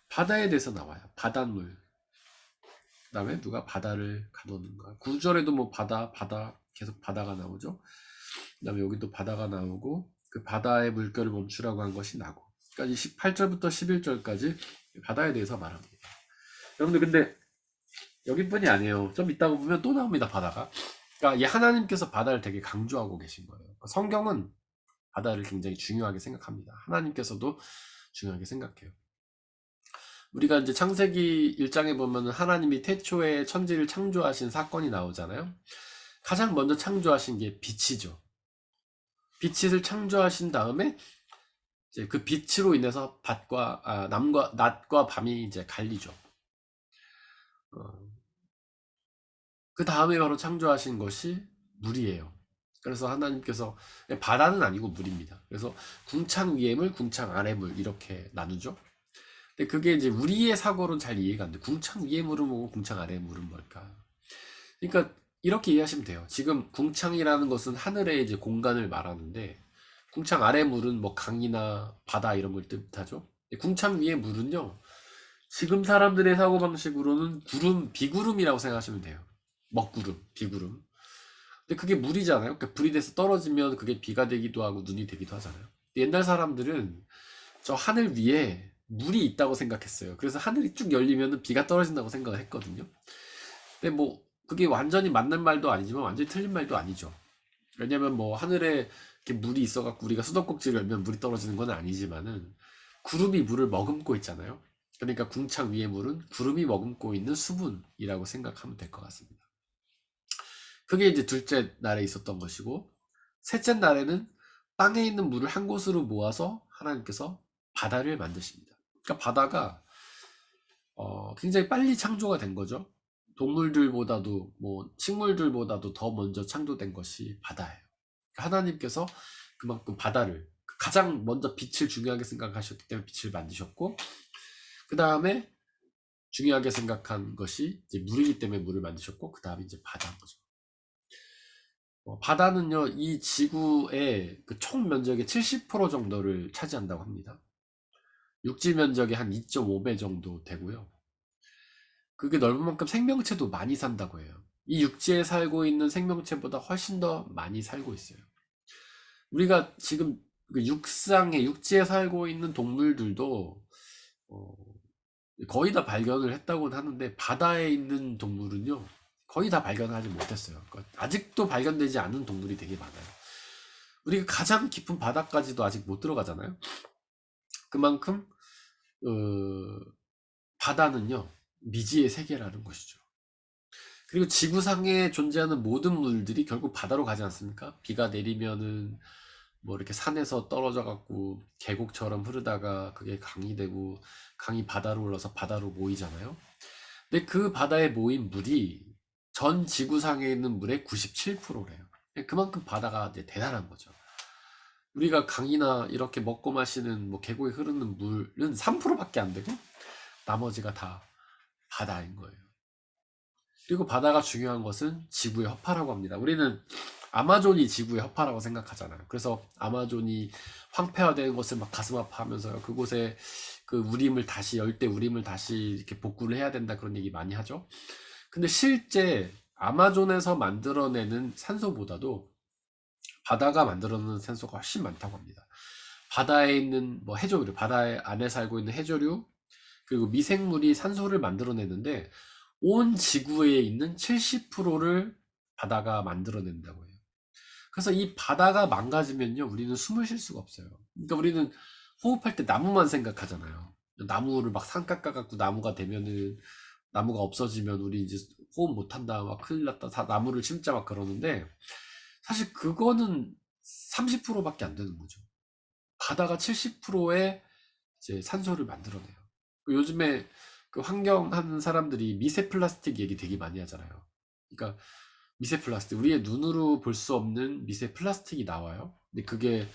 바다에 대해서 나와요. 바닷물. 그 다음에 누가 바다를 가뒀는가. 9절에도 뭐 바다 계속 바다가 나오죠. 그 다음에 여기도 바다가 나오고 그 바다의 물결을 멈추라고 한 것이 나고, 그러니까 28절부터 11절까지 바다에 대해서 말합니다. 여러분들 근데 여기뿐이 아니에요. 좀 이따가 보면 또 나옵니다. 바다가. 그러니까 이 하나님께서 바다를 되게 강조하고 계신 거예요. 성경은 바다를 굉장히 중요하게 생각합니다. 하나님께서도 중요하게 생각해요. 우리가 이제 창세기 1장에 보면 하나님이 태초에 천지를 창조하신 사건이 나오잖아요. 가장 먼저 창조하신 게 빛이죠. 빛을 창조하신 다음에 이제 그 빛으로 인해서 낮과 밤이 이제 갈리죠. 그 다음에 바로 창조하신 것이 물이에요. 그래서 하나님께서 바다는 아니고 물입니다. 그래서 궁창 위의 물, 궁창 아래 물 이렇게 나누죠. 근데 그게 이제 우리의 사고로는 잘 이해가 안 돼. 궁창 위의 물은 뭐고 궁창 아래의 물은 뭘까? 그러니까 이렇게 이해하시면 돼요. 지금 궁창이라는 것은 하늘의 이제 공간을 말하는데 궁창 아래 물은 뭐 강이나 바다 이런 걸 뜻하죠. 궁창 위의 물은요, 지금 사람들의 사고방식으로는 비구름이라고 생각하시면 돼요. 먹구름, 비구름. 근데 그게 물이잖아요. 그러니까 불이 돼서 떨어지면 그게 비가 되기도 하고 눈이 되기도 하잖아요. 옛날 사람들은 저 하늘 위에 물이 있다고 생각했어요. 그래서 하늘이 쭉 열리면 비가 떨어진다고 생각을 했거든요. 근데 뭐 그게 완전히 맞는 말도 아니지만 완전히 틀린 말도 아니죠. 왜냐면 뭐 하늘에 이렇게 물이 있어갖고 우리가 수도꼭지를 열면 물이 떨어지는 건 아니지만은 구름이 물을 머금고 있잖아요. 그러니까 궁창 위의 물은 구름이 머금고 있는 수분이라고 생각하면 될 것 같습니다. 그게 이제 둘째 날에 있었던 것이고, 셋째 날에는 땅에 있는 물을 한 곳으로 모아서 하나님께서 바다를 만드십니다. 그러니까 바다가 굉장히 빨리 창조가 된 거죠. 동물들보다도 뭐 식물들보다도 더 먼저 창조된 것이 바다예요. 하나님께서 그만큼 바다를 가장 먼저 빛을 중요하게 생각하셨기 때문에 빛을 만드셨고, 그 다음에 중요하게 생각한 것이 이제 물이기 때문에 물을 만드셨고, 그 다음에 이제 바다인 거죠. 바다는요, 이 지구의 그 총 면적의 70% 정도를 차지한다고 합니다. 육지 면적의 한 2.5배 정도 되고요. 그게 넓은 만큼 생명체도 많이 산다고 해요. 이 육지에 살고 있는 생명체보다 훨씬 더 많이 살고 있어요. 우리가 지금 그 육지에 살고 있는 동물들도 어, 거의 다 발견을 했다고는 하는데, 바다에 있는 동물은요 거의 다 발견하지 못했어요. 그러니까 아직도 발견되지 않은 동물이 되게 많아요. 우리가 가장 깊은 바다까지도 아직 못 들어가잖아요. 그만큼 바다는요 미지의 세계라는 것이죠. 그리고 지구상에 존재하는 모든 물들이 결국 바다로 가지 않습니까? 비가 내리면은 뭐 이렇게 산에서 떨어져 갖고 계곡처럼 흐르다가 그게 강이 되고, 강이 바다로 흘러서 바다로 모이잖아요. 근데 그 바다에 모인 물이 전 지구상에 있는 물의 97%래요. 그만큼 바다가 이제 대단한 거죠. 우리가 강이나 이렇게 먹고 마시는 뭐 계곡에 흐르는 물은 3%밖에 안 되고 나머지가 다 바다인 거예요. 그리고 바다가 중요한 것은 지구의 허파라고 합니다. 우리는 아마존이 지구의 허파라고 생각하잖아요. 그래서 아마존이 황폐화되는 것을 막 가슴 아파하면서요. 그곳에 그 우림을 다시 열대 우림을 다시 이렇게 복구를 해야 된다, 그런 얘기 많이 하죠. 근데 실제 아마존에서 만들어내는 산소보다도 바다가 만들어내는 산소가 훨씬 많다고 합니다. 바다에 있는 뭐 해조류, 바다 안에 살고 있는 해조류, 그리고 미생물이 산소를 만들어내는데 온 지구에 있는 70%를 바다가 만들어낸다고 해요. 그래서 이 바다가 망가지면요, 우리는 숨을 쉴 수가 없어요. 그러니까 우리는 호흡할 때 나무만 생각하잖아요. 나무를 막 산 깎아갖고 나무가 되면은, 나무가 없어지면 우리 이제 호흡 못한다, 막 큰일 났다, 다 나무를 심자 막 그러는데, 사실 그거는 30%밖에 안 되는 거죠. 바다가 70%의 이제 산소를 만들어내요. 요즘에 그 환경하는 사람들이 미세 플라스틱 얘기 되게 많이 하잖아요. 그러니까 미세 플라스틱, 우리의 눈으로 볼 수 없는 미세 플라스틱이 나와요. 근데 그게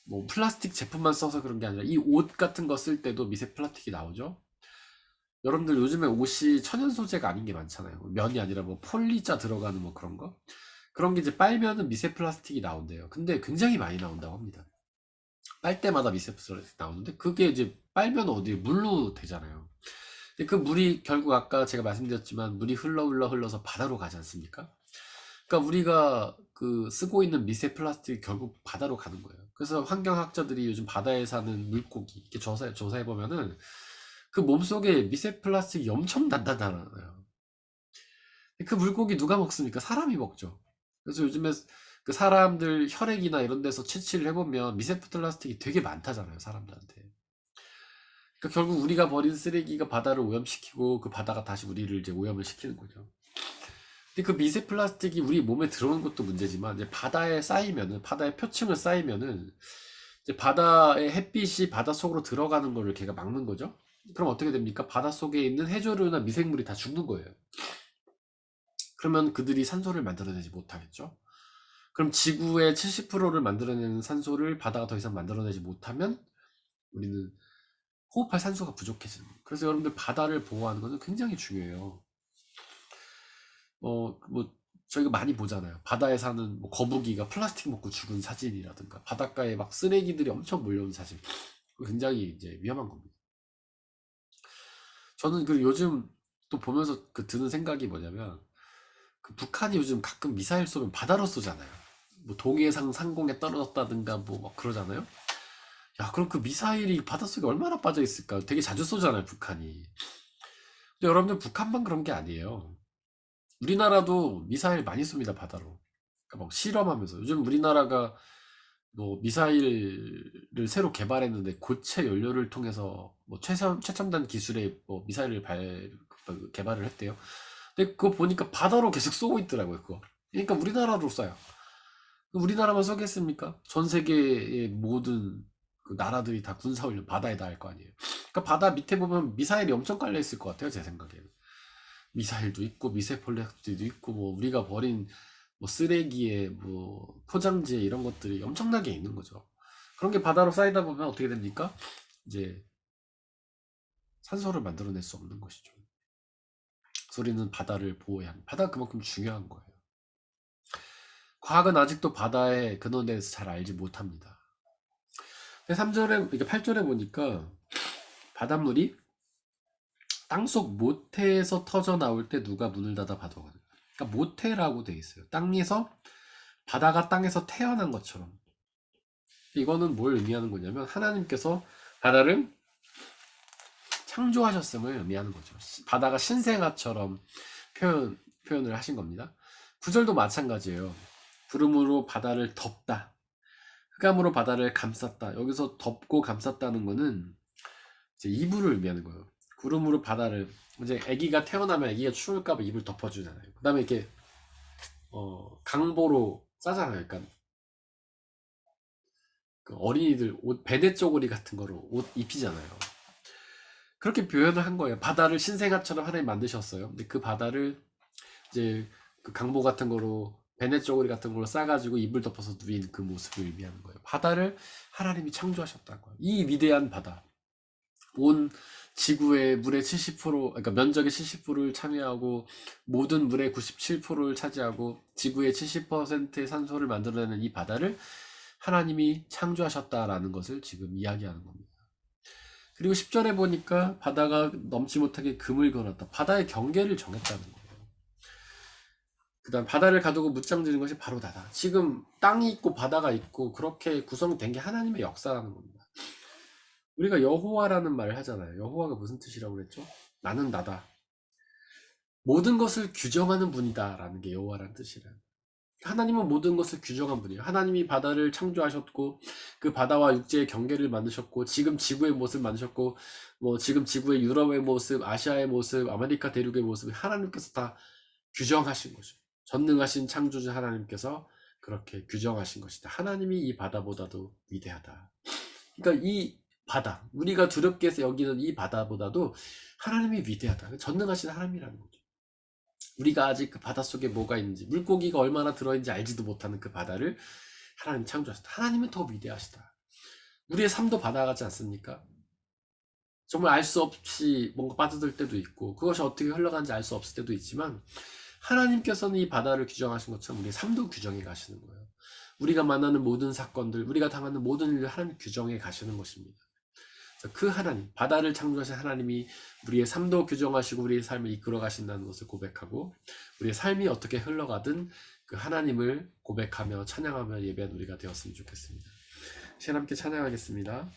뭐 플라스틱 제품만 써서 그런 게 아니라 이 옷 같은 거 쓸 때도 미세 플라스틱이 나오죠. 여러분들 요즘에 옷이 천연 소재가 아닌 게 많잖아요. 면이 아니라 뭐 폴리자 들어가는 뭐 그런 거. 그런 게 이제 빨면은 미세 플라스틱이 나온대요. 근데 굉장히 많이 나온다고 합니다. 빨 때마다 미세 플라스틱 나오는데 그게 이제 빨면 어디에 물로 되잖아요. 근데 그 물이 결국 아까 제가 말씀드렸지만 물이 흘러서 바다로 가지 않습니까? 그러니까 우리가 그 쓰고 있는 미세 플라스틱이 결국 바다로 가는 거예요. 그래서 환경학자들이 요즘 바다에 사는 물고기 이렇게 조사해 보면은 그 몸속에 미세 플라스틱이 엄청 단단하잖아요. 그 물고기 누가 먹습니까? 사람이 먹죠. 그래서 요즘에 그 사람들 혈액이나 이런 데서 채취를 해보면 미세 플라스틱이 되게 많다잖아요, 사람들한테. 그러니까 결국 우리가 버린 쓰레기가 바다를 오염시키고 그 바다가 다시 우리를 이제 오염을 시키는 거죠. 근데 그 미세 플라스틱이 우리 몸에 들어오는 것도 문제지만 이제 바다에 쌓이면은, 바다에 표층을 쌓이면은 이제 바다의 햇빛이 바다 속으로 들어가는 거를 걔가 막는 거죠. 그럼 어떻게 됩니까? 바다 속에 있는 해조류나 미생물이 다 죽는 거예요. 그러면 그들이 산소를 만들어내지 못하겠죠. 그럼 지구의 70%를 만들어내는 산소를 바다가 더 이상 만들어내지 못하면 우리는 호흡할 산소가 부족해지는 거예요. 그래서 여러분들 바다를 보호하는 것은 굉장히 중요해요. 뭐 저희가 많이 보잖아요. 바다에 사는 뭐 거북이가 플라스틱 먹고 죽은 사진이라든가 바닷가에 막 쓰레기들이 엄청 몰려오는 사진. 굉장히 이제 위험한 겁니다. 저는 그 요즘 또 보면서 그 드는 생각이 뭐냐면, 그 북한이 요즘 가끔 미사일 쏘면 바다로 쏘잖아요. 뭐 동해상 상공에 떨어졌다든가 뭐 막 그러잖아요. 야, 그럼 그 미사일이 바닷속에 얼마나 빠져 있을까? 되게 자주 쏘잖아요, 북한이. 근데 여러분들, 북한만 그런 게 아니에요. 우리나라도 미사일 많이 쏩니다, 바다로. 그러니까 막 실험하면서. 요즘 우리나라가 뭐 미사일을 새로 개발했는데, 고체 연료를 통해서 뭐 최첨단 기술의 뭐 미사일을 개발을 했대요. 근데 그거 보니까 바다로 계속 쏘고 있더라고요, 그거. 그러니까 우리나라로 쏴요. 우리나라만 쏘겠습니까? 전 세계의 모든 그 나라들이 다 군사훈련 바다에다 할 거 아니에요. 그러니까 바다 밑에 보면 미사일이 엄청 깔려 있을 것 같아요, 제 생각에는. 미사일도 있고 미세폴레스도 있고 뭐 우리가 버린 뭐 쓰레기에 뭐 포장지에 이런 것들이 엄청나게 있는 거죠. 그런 게 바다로 쌓이다 보면 어떻게 됩니까? 이제 산소를 만들어낼 수 없는 것이죠. 우리는 바다를 보호해야 합니다. 바다 그만큼 중요한 거예요. 과학은 아직도 바다의 근원에 대해서 잘 알지 못합니다. 3절에, 이게 8절에 보니까 바닷물이 땅속 모태에서 터져 나올 때 누가 문을 닫아 봐도거든요. 그러니까 모태라고 돼 있어요. 땅에서, 바다가 땅에서 태어난 것처럼. 이거는 뭘 의미하는 거냐면 하나님께서 바다를 창조하셨음을 의미하는 거죠. 바다가 신생아처럼 표현을 하신 겁니다. 9절도 마찬가지예요. 구름으로 바다를 덮다. 흑암으로 바다를 감쌌다. 여기서 덮고 감쌌다는 거는 이제 이불을 의미하는 거예요. 구름으로 바다를, 이제 아기가 태어나면 아기가 추울까봐 이불 덮어주잖아요. 그 다음에 이렇게 강보로 싸잖아요. 그러니까 그 어린이들 옷 베네 쪼고리 같은 거로 옷 입히잖아요. 그렇게 표현을 한 거예요. 바다를 신생아처럼 하나님 만드셨어요. 근데 그 바다를 이제 그 강보 같은 거로 베네 쪼고리 같은 걸로 싸가지고 이불 덮어서 누인 그 모습을 의미하는 거예요. 바다를 하나님이 창조하셨다는 거예요. 이 위대한 바다, 온 지구의 물의 70%, 그러니까 면적의 70%를 참여하고 모든 물의 97%를 차지하고 지구의 70%의 산소를 만들어내는 이 바다를 하나님이 창조하셨다라는 것을 지금 이야기하는 겁니다. 그리고 10절에 보니까 바다가 넘지 못하게 금을 그어놨다. 바다의 경계를 정했다는 거예요. 그 다음 바다를 가두고 무장 지는 것이 바로 나다. 지금 땅이 있고 바다가 있고 그렇게 구성된 게 하나님의 역사라는 겁니다. 우리가 여호와라는 말을 하잖아요. 여호와가 무슨 뜻이라고 그랬죠? 나는 나다. 모든 것을 규정하는 분이다 라는 게 여호와라는 뜻이래요. 하나님은 모든 것을 규정한 분이에요. 하나님이 바다를 창조하셨고 그 바다와 육지의 경계를 만드셨고 지금 지구의 모습을 만드셨고 뭐 지금 지구의 유럽의 모습, 아시아의 모습, 아메리카 대륙의 모습을 하나님께서 다 규정하신 거죠. 전능하신 창조주 하나님께서 그렇게 규정하신 것이다. 하나님이 이 바다보다도 위대하다. 그러니까 이 바다, 우리가 두렵게 여기는 이 바다보다도 하나님이 위대하다. 전능하신 하나님이라는 거죠. 우리가 아직 그 바닷속에 뭐가 있는지, 물고기가 얼마나 들어있는지 알지도 못하는 그 바다를 하나님 창조하셨다. 하나님은 더 위대하시다. 우리의 삶도 바다 같지 않습니까? 정말 알 수 없이 뭔가 빠져들 때도 있고 그것이 어떻게 흘러가는지 알 수 없을 때도 있지만 하나님께서는 이 바다를 규정하신 것처럼 우리의 삶도 규정해 가시는 거예요. 우리가 만나는 모든 사건들, 우리가 당하는 모든 일을 하나님 규정해 가시는 것입니다. 그 하나님, 바다를 창조하신 하나님이 우리의 삶도 규정하시고 우리의 삶을 이끌어 가신다는 것을 고백하고 우리의 삶이 어떻게 흘러가든 그 하나님을 고백하며 찬양하며 예배하는 우리가 되었으면 좋겠습니다. 시간 함께 찬양하겠습니다.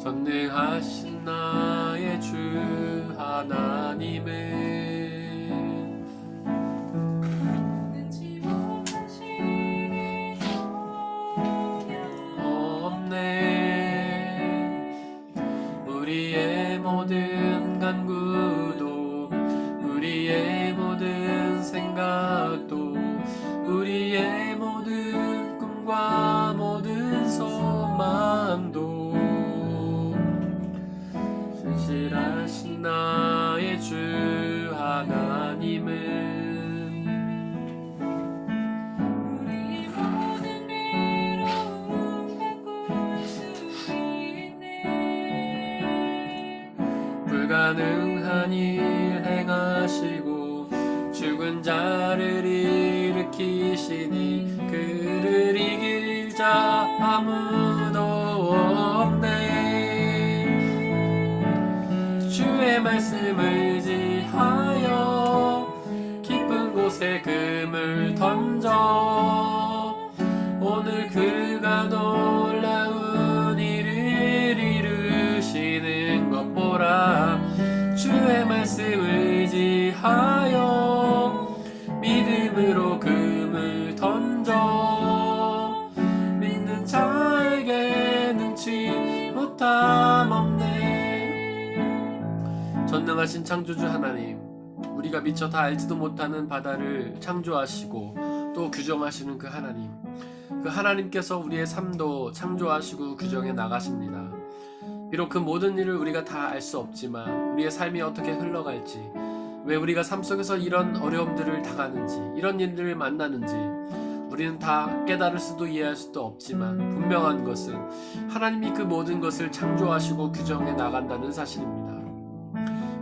전능하신 나의 주 하나님은 능치 못하신 일이 없네. 우리의 모든 간구도 우리의 모든 생각도 우리의 모든 꿈과 모든 소망도 신실하신 나의 주 하나님은 우리의 모든 괴로움 바꿀 수 있네. 불가능한 일 행하시고 죽은 자를 일으키시니 그를 이길 자 아무도 없네. 주의 말씀을 의지하여 깊은 곳에 금을 던져 오늘 그가 놀라운 일을 이루시는 것 보라. 주의 말씀을 의지하여 믿음으로 금을 던져 믿는 자에게 능치 못함 없네. 전능하신 창조주 하나님, 우리가 미처 다 알지도 못하는 바다를 창조하시고 또 규정하시는 그 하나님, 그 하나님께서 우리의 삶도 창조하시고 규정해 나가십니다. 비록 그 모든 일을 우리가 다 알 수 없지만 우리의 삶이 어떻게 흘러갈지, 왜 우리가 삶 속에서 이런 어려움들을 당하는지, 이런 일들을 만나는지 우리는 다 깨달을 수도 이해할 수도 없지만 분명한 것은 하나님이 그 모든 것을 창조하시고 규정해 나간다는 사실입니다.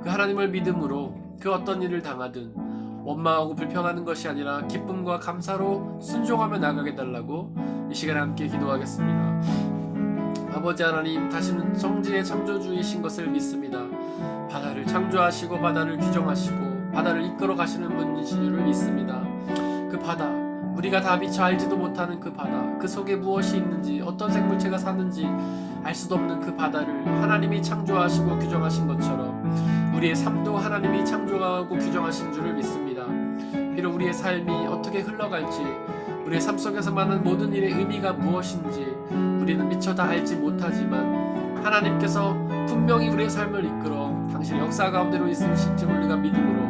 그 하나님을 믿음으로 그 어떤 일을 당하든 원망하고 불평하는 것이 아니라 기쁨과 감사로 순종하며 나가게 달라고 이 시간에 함께 기도하겠습니다. 아버지 하나님, 다시는 성지의 창조주이신 것을 믿습니다. 바다를 창조하시고 바다를 규정하시고 바다를 이끌어 가시는 분이신 줄을 믿습니다. 그 바다, 우리가 다 미처 알지도 못하는 그 바다, 그 속에 무엇이 있는지, 어떤 생물체가 사는지 알 수도 없는 그 바다를 하나님이 창조하시고 규정하신 것처럼 우리의 삶도 하나님이 창조하고 규정하신 줄을 믿습니다. 비록 우리의 삶이 어떻게 흘러갈지, 우리의 삶 속에서 많은 모든 일의 의미가 무엇인지 우리는 미처 다 알지 못하지만 하나님께서 분명히 우리의 삶을 이끌어 당신의 역사 가운데로 있으신 줄 우리가 믿음으로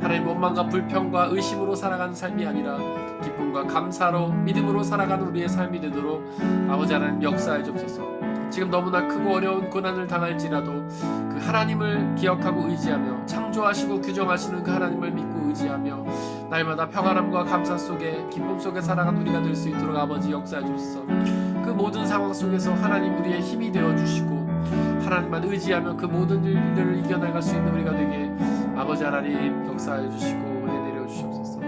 하나님 원망과 불평과 의심으로 살아가는 삶이 아니라 기쁨과 감사로 믿음으로 살아가는 우리의 삶이 되도록 아버지 하나님 역사해 주옵소서. 지금 너무나 크고 어려운 고난을 당할지라도 그 하나님을 기억하고 의지하며 창조하시고 규정하시는 그 하나님을 믿고 의지하며 날마다 평안함과 감사 속에 기쁨 속에 살아가는 우리가 될 수 있도록 아버지 역사해 주옵소서. 그 모든 상황 속에서 하나님 우리의 힘이 되어주시고 하나님만 의지하며 그 모든 일들을 이겨나갈 수 있는 우리가 되게 아버지 하나님 역사해 주시고 은혜 내려 주시옵소서.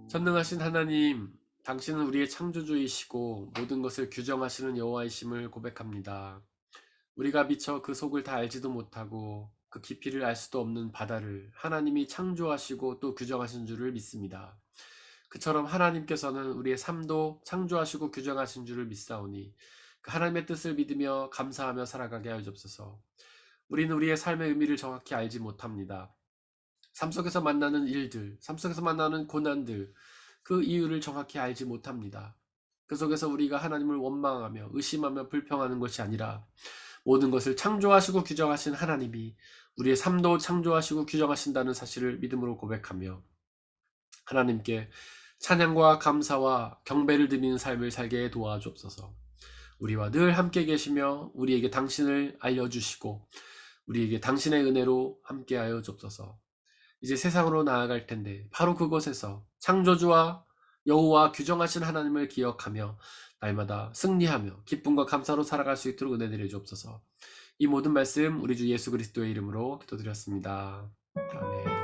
전능하신 하나님, 당신은 우리의 창조주이시고 모든 것을 규정하시는 여호와이심을 고백합니다. 우리가 미처 그 속을 다 알지도 못하고 그 깊이를 알 수도 없는 바다를 하나님이 창조하시고 또 규정하신 줄을 믿습니다. 그처럼 하나님께서는 우리의 삶도 창조하시고 규정하신 줄을 믿사오니 그 하나님의 뜻을 믿으며 감사하며 살아가게 하여 주옵소서. 우리는 우리의 삶의 의미를 정확히 알지 못합니다. 삶 속에서 만나는 일들, 삶 속에서 만나는 고난들, 그 이유를 정확히 알지 못합니다. 그 속에서 우리가 하나님을 원망하며 의심하며 불평하는 것이 아니라 모든 것을 창조하시고 규정하신 하나님이 우리의 삶도 창조하시고 규정하신다는 사실을 믿음으로 고백하며 하나님께 찬양과 감사와 경배를 드리는 삶을 살게 도와주옵소서. 우리와 늘 함께 계시며 우리에게 당신을 알려주시고 우리에게 당신의 은혜로 함께하여 주옵소서. 이제 세상으로 나아갈 텐데 바로 그곳에서 창조주와 여호와 규정하신 하나님을 기억하며 날마다 승리하며 기쁨과 감사로 살아갈 수 있도록 은혜 내려 주옵소서. 이 모든 말씀 우리 주 예수 그리스도의 이름으로 기도드렸습니다. 아멘.